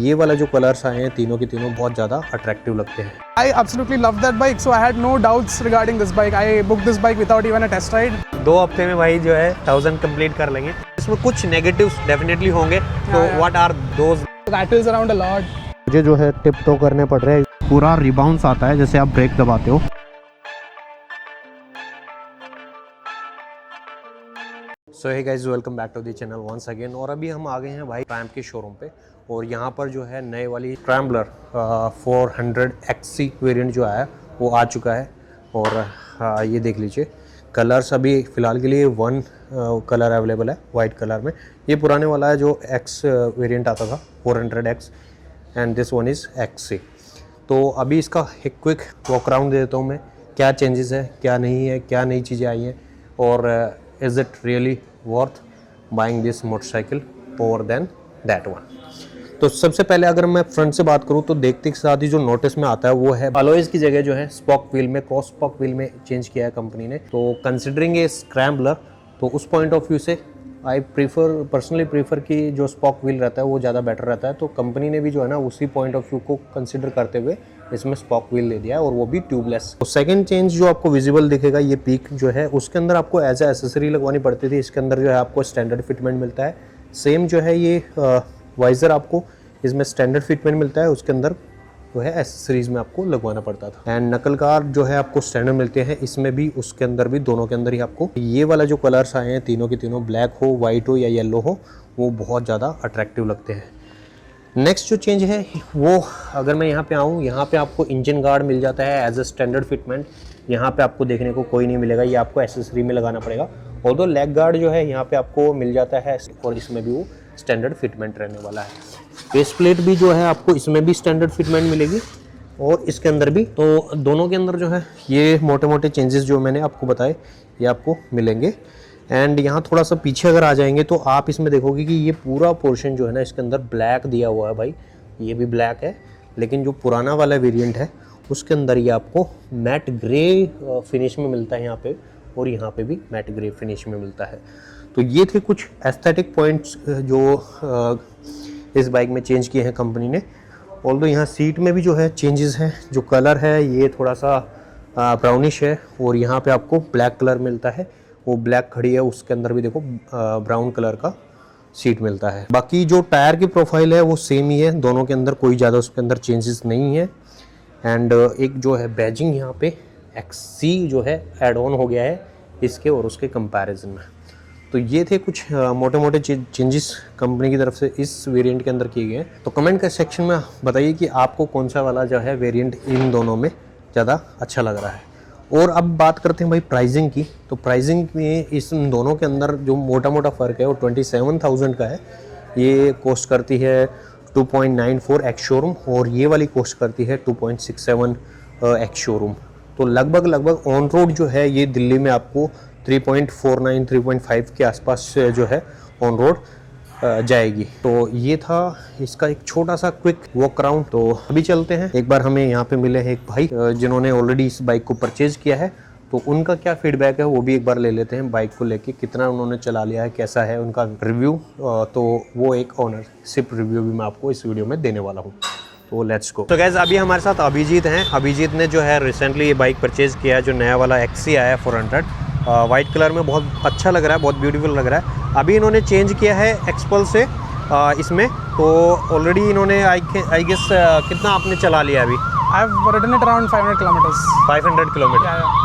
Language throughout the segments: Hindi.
ये वाला जो कलर्स आए हैं तीनों के तीनों बहुत ज़्यादा अट्रैक्टिव लगते हैं। I absolutely love that bike, so I had no doubts regarding this bike. I booked this bike without even a test ride. 2 हफ्ते में भाई जो है 1000 कंप्लीट कर लेंगे। इसमें कुछ नेगेटिव्स डेफिनेटली होंगे, तो what are those? Rattles around a lot. मुझे जो है टिप टो करने पड़ रहे हैं, पूरा रिबाउंस आता है जैसे आप ब्रेक दबाते हो। So hey guys, welcome back to the channel once again. और अभी हम आ गए हैं भाई ट्रैम्प के शोरूम पे, और यहाँ पर जो है नए वाली स्क्रैम्बलर 400 XC वेरिएंट जो आया वो आ चुका है। और ये देख लीजिए, कलर्स अभी फ़िलहाल के लिए 1 कलर अवेलेबल है वाइट कलर में। ये पुराने वाला है जो X वेरिएंट आता था 400X, and this one is XC। तो अभी इसका एक क्विक वॉक अराउंड दे देता हूँ मैं, क्या चेंजेस है, क्या नहीं है, क्या नई चीज़ें आई हैं, और is it really worth buying this motorcycle over then that one. तो सबसे पहले अगर मैं फ्रंट से बात करूं तो देखते के साथ ही जो नोटिस में आता है वो है अलॉयज की जगह जो है स्पॉक व्हील में, क्रॉस स्पॉक व्हील में चेंज किया है कंपनी ने। तो कंसिडरिंग ए स्क्रैम्बलर, तो उस पॉइंट ऑफ व्यू से आई पर्सनली प्रीफर कि जो स्पॉक व्हील रहता है वो ज़्यादा बेटर रहता है। तो कंपनी ने भी जो है ना उसी पॉइंट ऑफ व्यू को कंसिडर करते हुए इसमें स्पॉक व्हील ले दिया है, और वो भी ट्यूबलेस। तो सेकंड चेंज जो आपको विजिबल दिखेगा, ये पीक जो है उसके अंदर आपको एज ए एसेसरी लगवानी पड़ती थी, इसके अंदर जो है आपको स्टैंडर्ड फिटमेंट मिलता है। सेम जो है ये वाइज़र आपको इसमें स्टैंडर्ड फिटमेंट मिलता है, उसके अंदर जो है एसेसरीज में आपको लगवाना पड़ता था। एंड नकल कार जो है आपको स्टैंडर्ड मिलते हैं, इसमें भी उसके अंदर भी दोनों के अंदर ही आपको ये वाला जो कलर्स आए हैं तीनों के तीनों, ब्लैक हो, वाइट हो या येलो हो, वो बहुत ज़्यादा अट्रैक्टिव लगते हैं। नेक्स्ट जो चेंज है वो, अगर मैं यहाँ पे आऊँ, यहाँ पे आपको इंजन गार्ड मिल जाता है एज अ स्टैंडर्ड फिटमेंट। यहाँ पे आपको देखने को कोई नहीं मिलेगा, ये आपको एसेसरी में लगाना पड़ेगा। और दो लेग गार्ड जो है यहाँ पे आपको मिल जाता है, और इसमें भी वो स्टैंडर्ड फिटमेंट रहने वाला है। फेस प्लेट भी जो है आपको इसमें भी स्टैंडर्ड फिटमेंट मिलेगी, और इसके अंदर भी। तो दोनों के अंदर जो है ये मोटे मोटे चेंजेस जो मैंने आपको बताए ये आपको मिलेंगे। एंड यहाँ थोड़ा सा पीछे अगर आ जाएंगे तो आप इसमें देखोगे कि ये पूरा पोर्शन जो है ना इसके अंदर ब्लैक दिया हुआ है भाई, ये भी ब्लैक है। लेकिन जो पुराना वाला वेरिएंट है उसके अंदर ये आपको मैट ग्रे फिनिश में मिलता है यहाँ पे, और यहाँ पे भी मैट ग्रे फिनिश में मिलता है। तो ये थे कुछ एस्थेटिक पॉइंट्स जो इस बाइक में चेंज किए हैं कंपनी ने। ऑल्दो यहाँ सीट में भी जो है चेंजेस हैं, जो कलर है ये थोड़ा सा ब्राउनिश है, और यहाँ पे आपको ब्लैक कलर मिलता है, वो ब्लैक खड़ी है, उसके अंदर भी देखो ब्राउन कलर का सीट मिलता है। बाकी जो टायर की प्रोफाइल है वो सेम ही है दोनों के अंदर, कोई ज़्यादा उसके अंदर चेंजेस नहीं है। एंड एक जो है बैजिंग यहाँ पे XC जो है एड ऑन हो गया है इसके और उसके कंपैरिजन में। तो ये थे कुछ मोटे मोटे चेंजेस कंपनी की तरफ से इस वेरिएंट के अंदर किए गए हैं। तो कमेंट के सेक्शन में बताइए कि आपको कौन सा वाला जो है वेरिएंट इन दोनों में ज़्यादा अच्छा लग रहा है। और अब बात करते हैं भाई प्राइसिंग की। तो प्राइसिंग में इस दोनों के अंदर जो मोटा मोटा फ़र्क है वो 27,000 का है। ये कॉस्ट करती है 2.94 एक्स शोरूम, और ये वाली कॉस्ट करती है 2.67 एक्स शोरूम। तो लगभग ऑन रोड जो है ये दिल्ली में आपको 3.49 3.5 के आसपास जो है ऑन रोड जाएगी। तो ये था इसका एक छोटा सा क्विक वॉक अराउंड। तो अभी चलते हैं, एक बार हमें यहाँ पे मिले हैं एक भाई जिन्होंने ऑलरेडी इस बाइक को परचेज किया है, तो उनका क्या फीडबैक है वो भी एक बार ले लेते हैं बाइक को लेके, कितना उन्होंने चला लिया है, कैसा है उनका रिव्यू। तो वो एक ओनरशिप रिव्यू भी मैं आपको इस वीडियो में देने वाला हूँ। तो लेट्स गो। तो गाइस अभी हमारे साथ अभिजीत हैं। अभिजीत ने जो है रिसेंटली ये बाइक परचेज किया है, जो नया वाला XC आया है 400 वाइट कलर में, बहुत अच्छा लग रहा है, बहुत ब्यूटीफुल लग रहा है। अभी इन्होंने चेंज किया है एक्सपल्स से इसमें। तो ऑलरेडी इन्होंने आई गेस कितना आपने चला लिया अभी? I have ridden it around 500 kilometers. 500 kilometre. Yeah.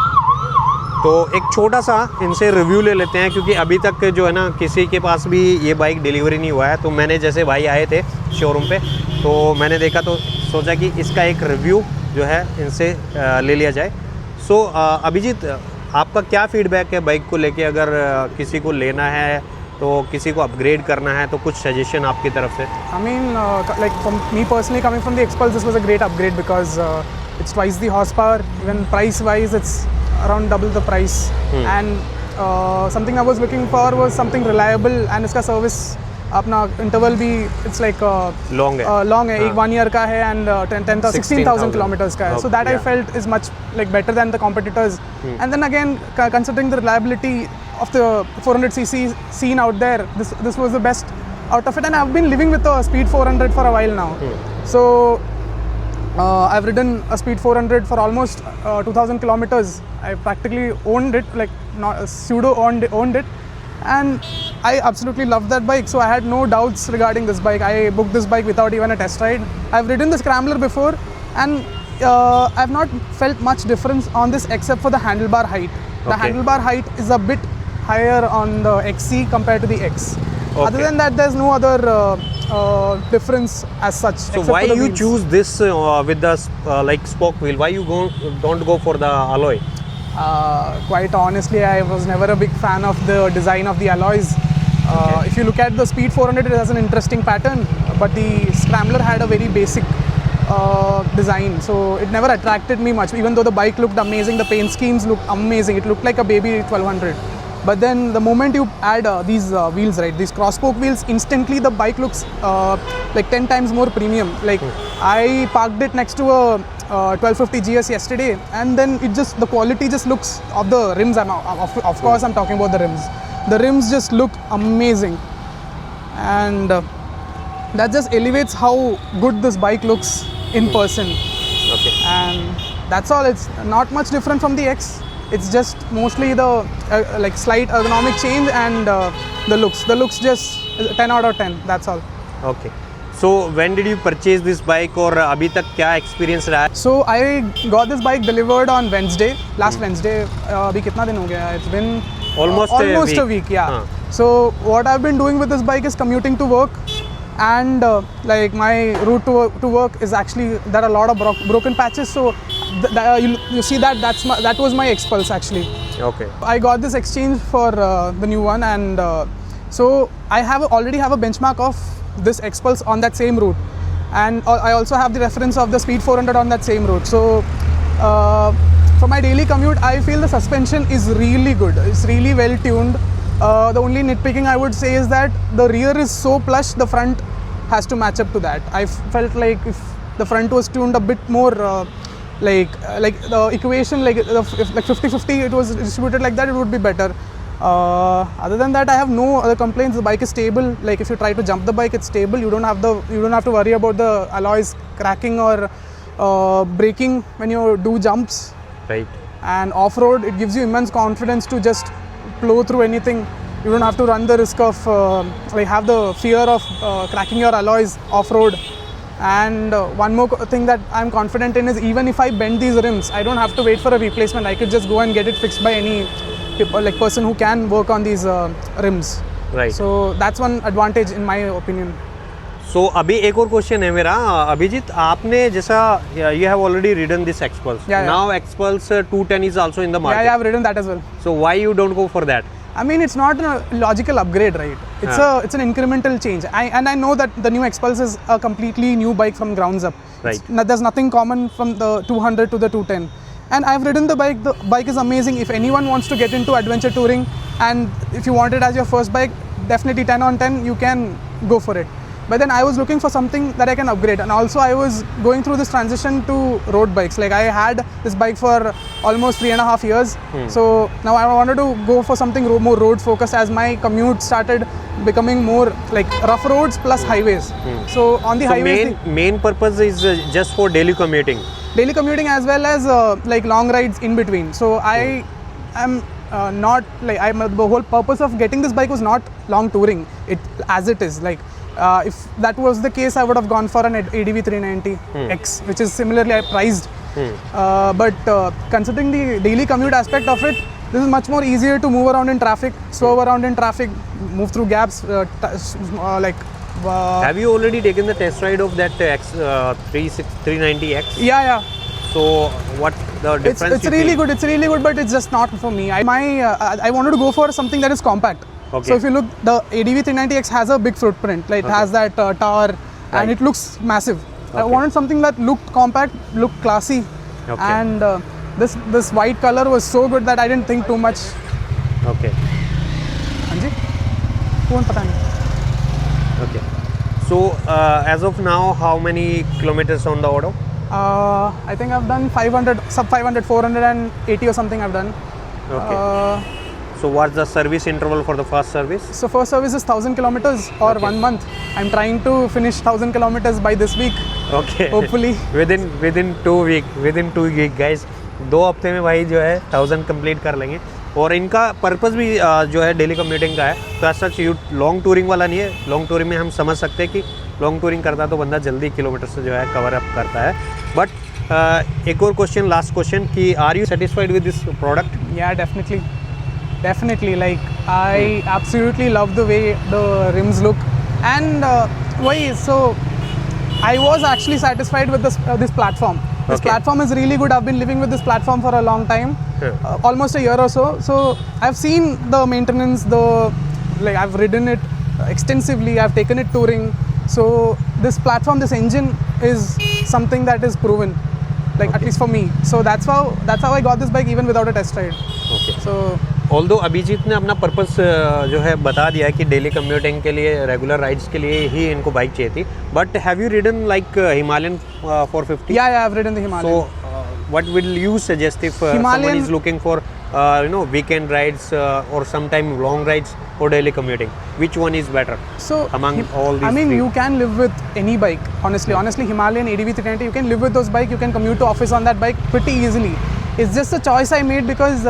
तो एक छोटा सा इनसे रिव्यू ले लेते हैं, क्योंकि अभी तक जो है ना किसी के पास भी ये बाइक डिलीवरी नहीं हुआ है। तो मैंने जैसे भाई आए थे शोरूम पे, तो मैंने देखा तो सोचा कि इसका एक रिव्यू जो है इनसे ले लिया जाए। सो अभिजीत, आपका क्या फीडबैक है बाइक को लेके? अगर किसी को लेना है तो किसी को अपग्रेड करना है तो कुछ सजेशन आपकी तरफ से? I mean, like from me personally, coming from the Xpulse, this was a great upgrade because it's twice the horsepower. Even price-wise, it's around double the price. And something I was looking for was something reliable, and इसका service अपना इंटरवल भी इट्स लाइक लॉन्ग है, एक 1 ईयर का है एंड 16,000 किलोमीटर्स का है. So that I felt is much like better than the competitors. And then again considering the reliability of the 400cc scene out there, this was the best out of it, and I've been living with a Speed 400 for a while now. So I've ridden a Speed 400 for almost 2,000 kilometers. I practically owned it, like not pseudo owned it, and I absolutely loved that bike. So I had no doubts regarding this bike. I booked this bike without even a test ride. I've ridden the Scrambler before, and I've not felt much difference on this except for the handlebar height. The Okay. handlebar height is a bit higher on the XC compared to the X. Other Okay. than that, there's no other difference as such. So except why for the you wheels. choose this with the like spoke wheel? Why you don't go for the alloy? Quite honestly, I was never a big fan of the design of the alloys. If you look at the Speed 400, it has an interesting pattern, but the Scrambler had a very basic design, so it never attracted me much. Even though the bike looked amazing, the paint schemes looked amazing. It looked like a baby 1200. But then the moment you add these wheels, right, these cross-spoke wheels, instantly the bike looks like 10 times more premium. Like I parked it next to a 1250 GS yesterday, and then it just, the quality just looks of the rims. Of course I'm talking about the rims. The rims just look amazing, and that just elevates how good this bike looks in person. Okay. And that's all. It's not much different from the X. It's just mostly the like slight ergonomic change and the looks. The looks just 10 out of 10. That's all. Okay. So when did you purchase this bike और अभी तक क्या experience रहा है? So I got this bike delivered on Wednesday. Last Wednesday. अभी कितना दिन हो गया? It's been Almost a a week. Yeah. हाँ. So what I've been doing with this bike is commuting to work, and like my route to work is actually, there are a lot of broken patches. So you see that was my Xpulse actually. Okay. I got this exchange for the new one, and so I already have a benchmark of this Xpulse on that same route, and I also have the reference of the Speed 400 on that same route. So for my daily commute, I feel the suspension is really good. It's really well tuned. The only nitpicking I would say is that the rear is so plush, the front has to match up to that. I felt like if the front was tuned a bit more like the equation, like if like 50-50 it was distributed like that, it would be better. Other than that, I have no other complaints. The bike is stable. Like if you try to jump the bike, it's stable. You don't have to worry about the alloys cracking or braking when you do jumps. Right. And off-road, it gives you immense confidence to just plow through anything. You don't have to run the risk of like have the fear of cracking your alloys off-road. And one more thing that I'm confident in is, even if I bend these rims, I don't have to wait for a replacement. I could just go and get it fixed by any like person who can work on these rims. Right. So that's one advantage in my opinion. So अभी एक और क्वेश्चन है मेरा, अभिजीत, आपने जैसा you have already ridden this Xpulse. Yeah, yeah. Now Xpulse 210 is also in the market. Yeah, I've ridden that as well. So why you don't go for that? I mean, it's not a logical upgrade, right? It's an incremental change. I know that the new Xpulse is a completely new bike from grounds up. Right. There's nothing common from the 200 to the 210. And I've ridden the bike. The bike is amazing. If anyone wants to get into adventure touring, and if you want it as your first bike, definitely 10 on 10, you can go for it. But then I was looking for something that I can upgrade, and also I was going through this transition to road bikes. Like I had this bike for almost 3.5 years, so now I wanted to go for something more road focused, as my commute started becoming more like rough roads plus highways. So on the So highways, main purpose is just for daily commuting. daily commuting as well as like long rides in between. So I am not like the whole purpose of getting this bike was not long touring. It as it is like. If that was the case, I would have gone for an ADV 390X, which is similarly priced. But considering the daily commute aspect of it, this is much more easier to move around in traffic, swerve around in traffic, move through gaps. Have you already taken the test ride of that 390X? Yeah. So what the difference? It's really good. It's really good, but it's just not for me. I wanted to go for something that is compact. Okay. So if you look, the ADV 390X has a big footprint. Like it has that tower, and it looks massive. I wanted something that looked compact, looked classy, and this white color was so good that I didn't think too much. Okay. Anji? कौन पता नहीं. Okay. So as of now, how many kilometers on the auto? I think I've done 500, sub 500, 480 or something I've done. Okay. So what's the service interval for the first service? So first service is 1,000 kilometers or 1 month. I'm trying to finish 1,000 kilometers by this week. Okay. Hopefully. within 2 week guys, 2 हफ्ते में भाई जो है 1000 कंप्लीट कर लेंगे। और इनका पर्पस भी जो है डेली कम्यूटिंग का है, तो ऐसा लॉन्ग टूरिंग वाला नहीं है। लॉन्ग टूरिंग में हम समझ सकते हैं कि लॉन्ग टूरिंग करता है तो बंदा जल्दी किलोमीटर से जो है कवर अप करता है। बट एक और क्वेश्चन, लास्ट क्वेश्चन, कि are you satisfied with this product? Yeah, definitely. Like I absolutely love the way the rims look, and so I was actually satisfied with this platform. This Okay. platform is really good. I've been living with this platform for a long time, almost a year or so. So I've seen the maintenance, I've ridden it extensively. I've taken it touring. So this platform, this engine is something that is proven, at least for me. So that's how I got this bike even without a test ride. Okay. So although Abhijit ने अपना पर्पस जो है बता दिया है कि डेली कम्यूटिंग के लिए, रेगुलर राइड्स के लिए ही इनको बाइक चाहिए थी। But have you ridden like Himalayan 450? yeah, I've ridden the Himalayan. So what will you suggest if someone Himalayan- is looking for weekend rides or sometime long rides or daily commuting? Which one is better So among all these I mean, three? you can live with any bike. Honestly, Himalayan, ADV 390, you can live with those bike. You can commute to office on that bike pretty easily. It's just a choice I made because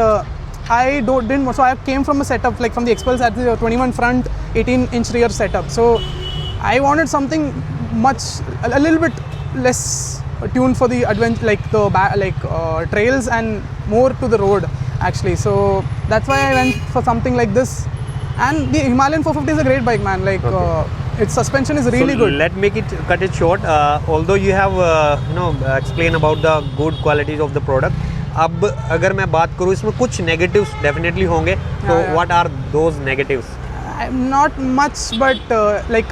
so I came from a setup from the Xpulse at the 21 front, 18-inch rear setup. So I wanted something a little bit less tuned for the adventure, trails, and more to the road actually. So that's why I went for something like this. And the Himalayan 450 is a great bike, man. Its suspension is really so good. Let me cut it short. Although you have explained about the good qualities of the product, अब अगर मैं बात करूँ इसमें कुछ नेगेटिव्स डेफिनेटली होंगे, तो what are those negatives? Not much, but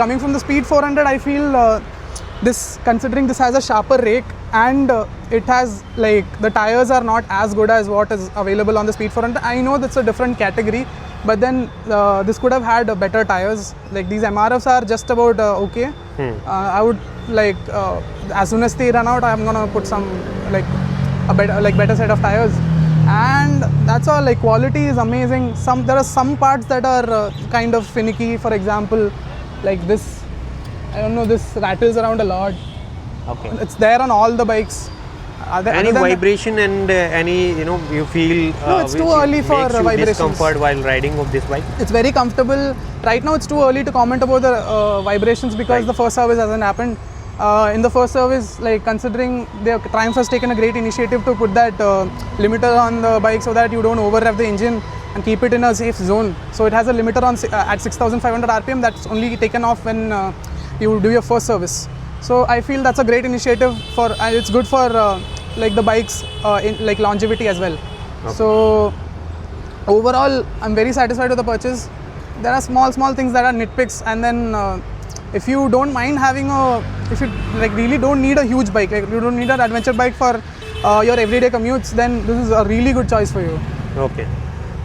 coming from the Speed 400, I feel considering this has a sharper rake, and it has the tires are not as good as what is available on the Speed 400. I know that's a different category, but then this could have had better tires. These MRFs are just about okay. I would as soon as they run out, I'm gonna put some a better set of tires, and that's all. Quality is amazing. There are some parts that are kind of finicky. For example, this, I don't know, this rattles around a lot. Okay. It's there on all the bikes. Any vibration and any you feel No, it's too early for makes you vibrations. discomfort while riding of this bike? It's very comfortable. Right now, it's too early to comment about the vibrations because the first service hasn't happened. In the first service, considering Triumph has taken a great initiative to put that limiter on the bike so that you don't over rev the engine and keep it in a safe zone. So it has a limiter on at 6,500 RPM that's only taken off when you do your first service. So I feel that's a great initiative and it's good for the bike's in longevity as well. Okay. So overall, I'm very satisfied with the purchase. There are small things that are nitpicks, and then if you don't mind having if you really don't need a huge bike, you don't need an adventure bike for your everyday commutes, then this is a really good choice for you. Okay.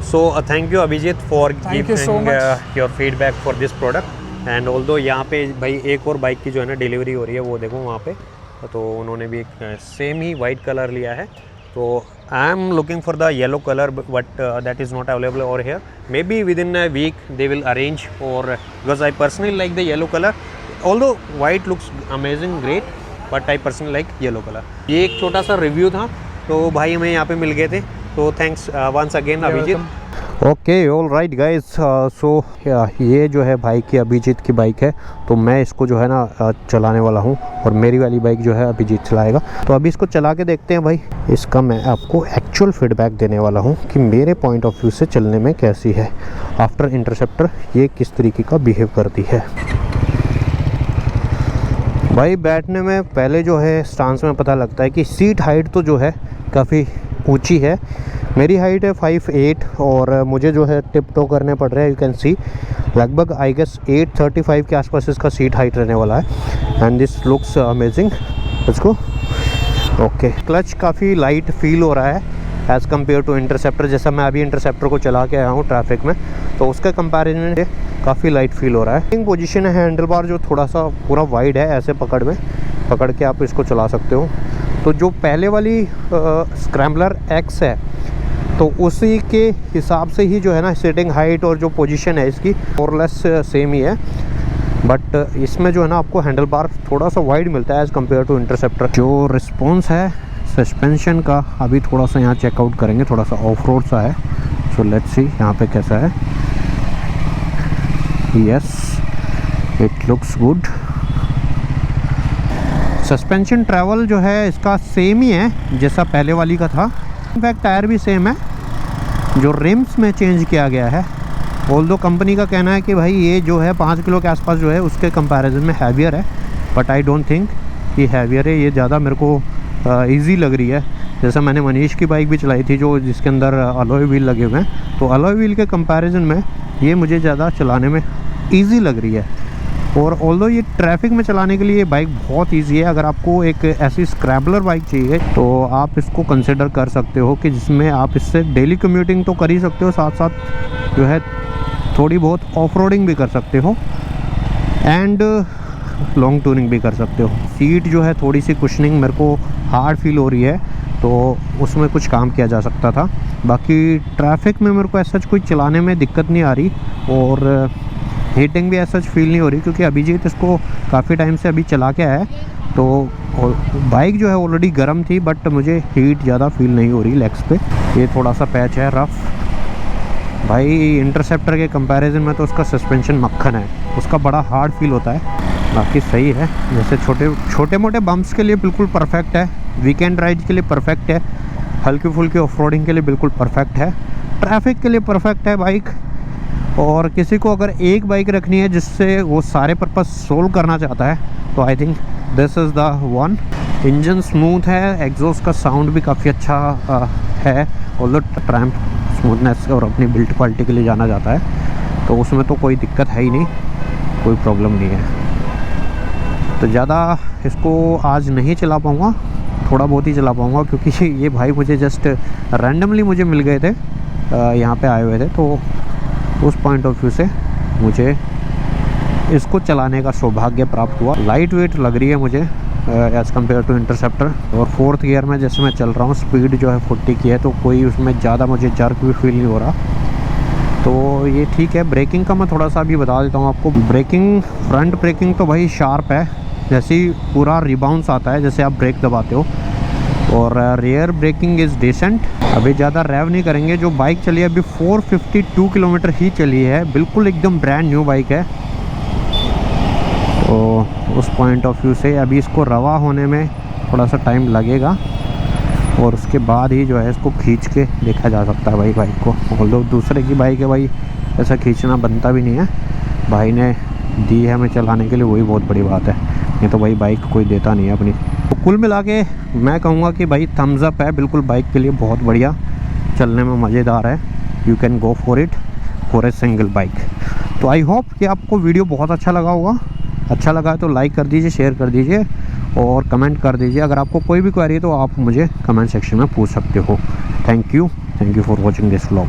So thank you Abhijit for Thank giving you so much. Your feedback for this product. And although यहाँ पे भाई एक और बाइक की जो है ना डिलीवरी हो रही है, वो देखो वहाँ पे, तो उन्होंने भी एक सेम ही वाइट कलर लिया है. तो I am looking for the yellow colour, but that is not available over here. Maybe within a week they will arrange, और because I personally like the yellow colour. Although white looks amazing great, but I personally like yellow colour. ये एक छोटा सा रिव्यू था, तो भाई हमें यहाँ पे मिल गए थे, तो thanks once again Abhijit. Okay, all right guys. So ये जो है भाई की अभिजीत की बाइक है, तो मैं इसको जो है ना चलाने वाला हूँ, और मेरी वाली बाइक जो है अभिजीत चलाएगा. तो अभी इसको चला के देखते हैं भाई. इसका मैं आपको एक्चुअल फीडबैक देने वाला हूँ कि मेरे पॉइंट ऑफ व्यू से चलने में कैसी है. आफ्टर इंटरसेप्टर ये किस तरीके का बिहेव करती है. भाई बैठने में पहले जो है स्टांस में पता लगता है कि सीट हाइट तो जो है काफ़ी ऊंची है. मेरी हाइट है 5'8", और मुझे जो है टिप टो करने पड़ रहे हैं. यू कैन सी लगभग आई गेस 835 के आसपास इसका सीट हाइट रहने वाला है. And this looks amazing. Let's go. Okay, clutch काफ़ी लाइट फील हो रहा है एज़ कम्पेयर टू इंटरसेप्टर. जैसा मैं अभी इंटरसेप्टर को चला के आया हूँ ट्रैफिक में, तो उसका कंपैरिजन में काफ़ी लाइट फील हो रहा है. पोजीशन है हैंडल बार जो थोड़ा सा पूरा वाइड है, ऐसे पकड़ के आप इसको चला सकते हो. तो जो पहले वाली स्क्रैम्बलर एक्स है, तो उसी के हिसाब से ही जो है ना सीटिंग हाइट और जो पोजीशन है इसकी और लेस सेम ही है, बट इसमें जो है ना आपको हैंडल बार थोड़ा सा वाइड मिलता है एज़ कम्पेयर टू इंटरसेप्टर। जो रिस्पॉन्स है सस्पेंशन का अभी थोड़ा सा यहाँ चेकआउट करेंगे, थोड़ा सा ऑफ रोड सा है। सो लेट्स सी यहाँ पे कैसा है। Yes, it looks good. Suspension travel जो है इसका सेम ही है जैसा पहले वाली का था, इनफैक्ट टायर भी सेम है। जो रिम्स में चेंज किया गया है, ऑल्दो कंपनी का कहना है कि भाई ये जो है 5 किलो के आसपास जो है उसके कंपैरिजन में हैवियर है, बट आई डोंट थिंक कि हैवियर है। ये ज़्यादा मेरे को इजी लग रही है। जैसा मैंने मनीष की बाइक भी चलाई थी जो जिसके अंदर अलॉय व्हील लगे हुए हैं, तो अलॉय व्हील के कंपैरिजन में ये मुझे ज़्यादा चलाने में ईजी लग रही है। और ऑल्दो ये ट्रैफिक में चलाने के लिए ये बाइक बहुत इजी है। अगर आपको एक ऐसी स्क्रैबलर बाइक चाहिए तो आप इसको कंसिडर कर सकते हो कि जिसमें आप इससे डेली कम्यूटिंग तो कर ही सकते हो, साथ साथ जो है थोड़ी बहुत ऑफ रोडिंग भी कर सकते हो एंड लॉन्ग टूरिंग भी कर सकते हो। सीट जो है थोड़ी सी कुशनिंग मेरे को हार्ड फील हो रही है, तो उसमें कुछ काम किया जा सकता था। बाकी ट्रैफिक में मेरे को ऐसा कोई चलाने में दिक्कत नहीं आ रही और हीटिंग भी ऐसा फील नहीं हो रही, क्योंकि अभिजीत इसको काफ़ी टाइम से अभी चला के आया है, तो बाइक जो है ऑलरेडी गर्म थी, बट मुझे हीट ज़्यादा फील नहीं हो रही लेग्स पे। ये थोड़ा सा पैच है रफ भाई, इंटरसेप्टर के कंपैरिजन में तो उसका सस्पेंशन मक्खन है, उसका बड़ा हार्ड फील होता है। बाकी सही है, जैसे छोटे मोटे बम्प्स के लिए बिल्कुल परफेक्ट है, वीकेंड राइड के लिए परफेक्ट है, हल्की फुल्की ऑफ रोडिंग के लिए बिल्कुल परफेक्ट है, ट्रैफिक के लिए परफेक्ट है बाइक। और किसी को अगर एक बाइक रखनी है जिससे वो सारे पर्पस सोल्व करना चाहता है तो I think this is the one. Engine smooth है, एग्जॉस्ट का साउंड भी काफ़ी अच्छा है, ऑल्दो ट्रैम्प स्मूथनेस और अपनी बिल्ड क्वालिटी के लिए जाना जाता है, तो उसमें तो कोई दिक्कत है ही नहीं, कोई प्रॉब्लम नहीं है। तो ज़्यादा इसको आज नहीं चला पाऊँगा, थोड़ा बहुत ही चला पाऊँगा, क्योंकि ये भाई मुझे जस्ट रैंडमली मुझे मिल गए थे, यहाँ पे आए हुए थे, तो उस पॉइंट ऑफ व्यू से मुझे इसको चलाने का सौभाग्य प्राप्त हुआ। लाइट वेट लग रही है मुझे एज़ कम्पेयर टू इंटरसेप्टर, और 4th गियर में जैसे मैं चल रहा हूँ स्पीड जो है 40 की है, तो कोई उसमें ज़्यादा मुझे जर्क भी फील नहीं हो रहा, तो ये ठीक है। ब्रेकिंग का मैं थोड़ा सा अभी बता देता हूँ आपको। ब्रेकिंग, फ्रंट ब्रेकिंग तो भाई शार्प है, जैसे ही पूरा रिबाउंस आता है जैसे आप ब्रेक दबाते हो, और रियर ब्रेकिंग इज़ डिसेंट। अभी ज़्यादा रैव नहीं करेंगे। जो बाइक चली है अभी 452 किलोमीटर ही चली है, बिल्कुल एकदम ब्रांड न्यू बाइक है, तो उस पॉइंट ऑफ व्यू से अभी इसको रवा होने में थोड़ा सा टाइम लगेगा, और उसके बाद ही जो है इसको खींच के देखा जा सकता है भाई बाइक को। ऑल्दो दूसरे की बाइक है भाई, ऐसा खींचना बनता भी नहीं है, भाई ने दी है हमें चलाने के लिए, वही बहुत बड़ी बात है, नहीं तो भाई बाइक कोई देता नहीं है अपनी। तो कुल मिला के मैं कहूँगा कि भाई थम्स अप है बिल्कुल बाइक के लिए, बहुत बढ़िया, चलने में मज़ेदार है, you can go for it for a single bike. तो आई होप कि आपको वीडियो बहुत अच्छा लगा होगा। अच्छा लगा तो लाइक कर दीजिए, शेयर कर दीजिए और कमेंट कर दीजिए। अगर आपको कोई भी क्वेरी है तो आप मुझे कमेंट सेक्शन में पूछ सकते हो। Thank you for watching this vlog.